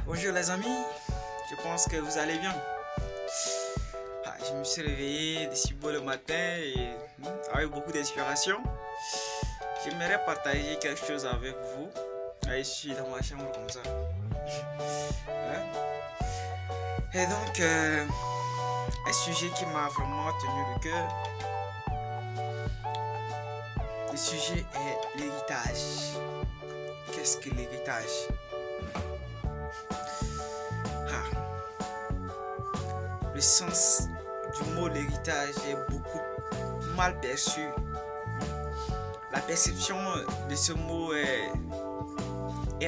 Bonjour les amis, je pense que vous allez bien. Je me suis réveillé de si beau le matin et avec beaucoup d'inspiration. J'aimerais partager quelque chose avec vous. Je suis dans ma chambre comme ça. Et donc, un sujet qui m'a vraiment tenu le cœur. Le sujet est l'héritage. Qu'est-ce que l'héritage? Le sens du mot l'héritage est beaucoup mal perçu. La perception de ce mot est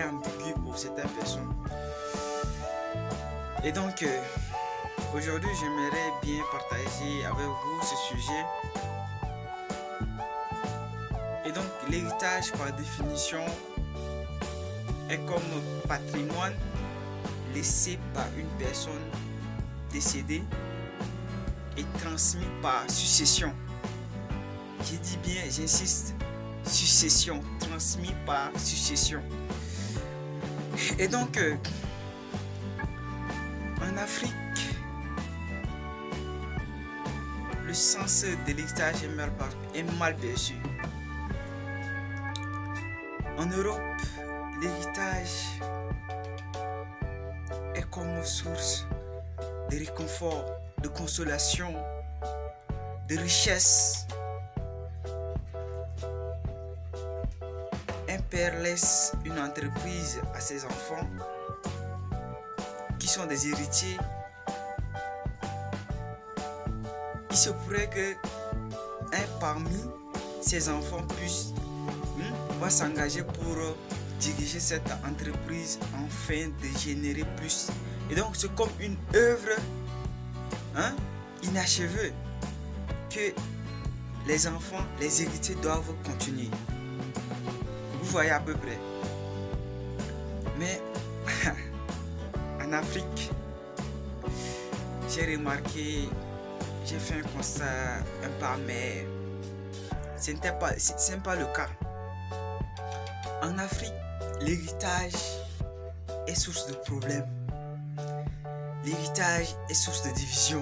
ambiguë pour certaines personnes. Et donc, aujourd'hui, j'aimerais bien partager avec vous ce sujet. Et donc, l'héritage, par définition, est comme patrimoine laissé par une personne décédée et transmis par succession. J'ai dit bien, j'insiste, succession, transmis par succession. Et donc, en Afrique, le sens de l'héritage est mal perçu. En Europe, l'héritage est comme source de réconfort, de consolation, de richesse. Un père laisse une entreprise à ses enfants qui sont des héritiers. Il se pourrait que un parmi ses enfants va s'engager pour diriger cette entreprise afin de générer plus. Et donc c'est comme une œuvre inachevée que les enfants, les héritiers doivent continuer. Vous voyez à peu près. Mais en Afrique, j'ai remarqué, j'ai fait un constat un peu, mais ce n'est pas le cas. En Afrique, l'héritage est source de problèmes. L'héritage est source de division.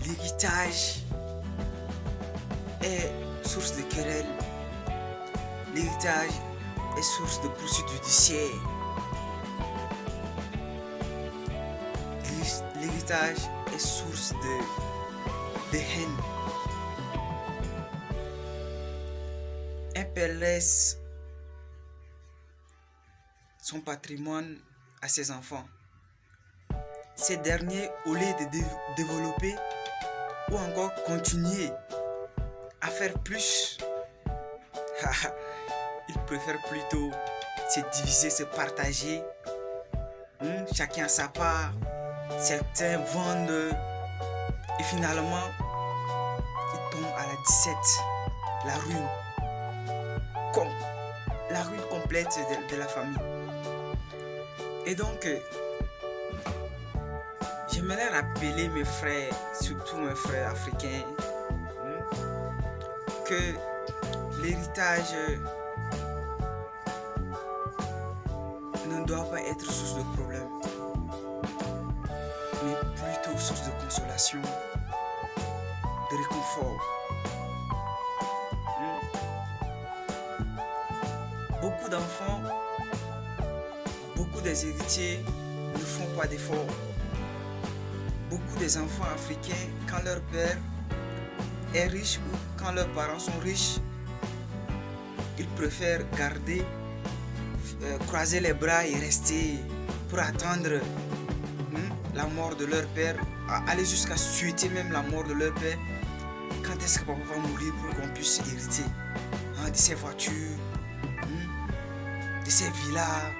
L'héritage est source de querelles. L'héritage est source de poursuites judiciaires. L'héritage est source de haine. Un père laisse son patrimoine à ses enfants. Ces derniers, au lieu de développer ou encore continuer à faire plus, ils préfèrent plutôt se diviser, se partager. Chacun a sa part. Certains vendent et finalement, ils tombent à la 17, la ruine. Comme la ruine complète de la famille. Et donc, j'aimerais rappeler mes frères, surtout mes frères africains, que l'héritage ne doit pas être source de problème, mais plutôt source de consolation, de réconfort. Beaucoup d'enfants, beaucoup des héritiers ne font pas d'efforts. Beaucoup des enfants africains, quand leur père est riche ou quand leurs parents sont riches, ils préfèrent croiser les bras et rester pour attendre la mort de leur père, aller jusqu'à souhaiter même la mort de leur père. Quand est-ce que papa va mourir pour qu'on puisse hériter de ses voitures, de ces villas?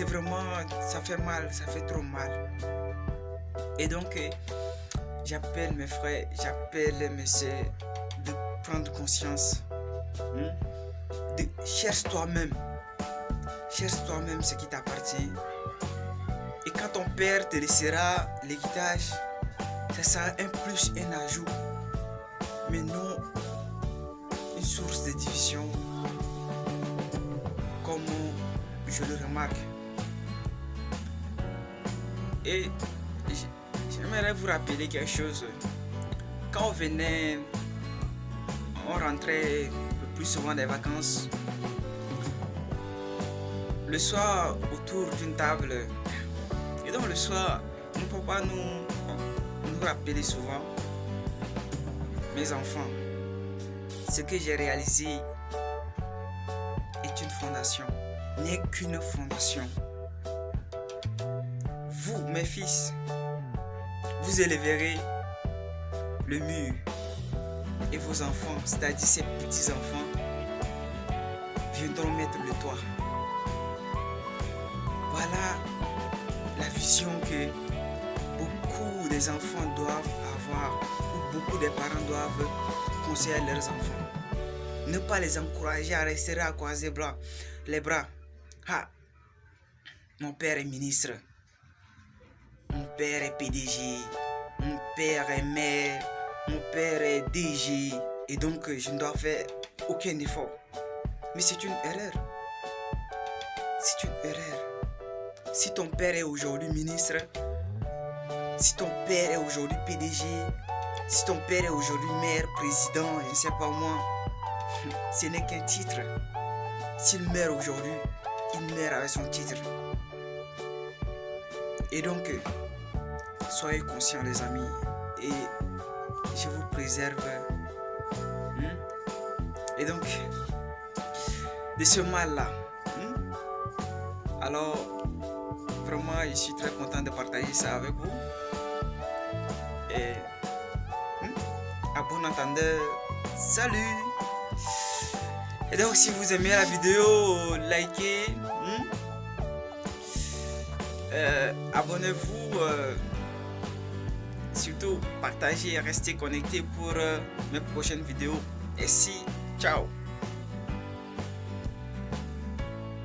Vraiment, ça fait mal, ça fait trop mal. Et donc, j'appelle mes frères, j'appelle mes soeurs de prendre conscience. Cherche toi-même ce qui t'appartient. Et quand ton père te laissera l'héritage, ça sera un plus, un ajout, mais non une source de division. Comme je le remarque. Et j'aimerais vous rappeler quelque chose. Quand on rentrait le plus souvent des vacances, le soir autour d'une table, et donc le soir, mon papa nous rappelait souvent, mes enfants, ce que j'ai réalisé est une fondation, n'est qu'une fondation. Vous, mes fils, vous élèverez le mur et vos enfants, c'est-à-dire ces petits-enfants, viendront mettre le toit. Voilà la vision que beaucoup des enfants doivent avoir, ou beaucoup des parents doivent conseiller à leurs enfants. Ne pas les encourager à rester à croiser les bras. Ah, mon père est ministre, mon père est PDG, mon père est maire, mon père est DG, et donc je ne dois faire aucun effort. Mais c'est une erreur. C'est une erreur. Si ton père est aujourd'hui ministre, si ton père est aujourd'hui PDG, si ton père est aujourd'hui maire, président, je ne sais pas moi, ce n'est qu'un titre. S'il meurt aujourd'hui, il meurt avec son titre. Et donc, soyez conscients les amis, et je vous préserve. Et donc, de ce mal-là. Alors, vraiment, je suis très content de partager ça avec vous. Et à bon entendeur, salut! Et donc, si vous aimez la vidéo, likez, abonnez-vous, surtout partagez et restez connectés pour mes prochaines vidéos. Et ciao!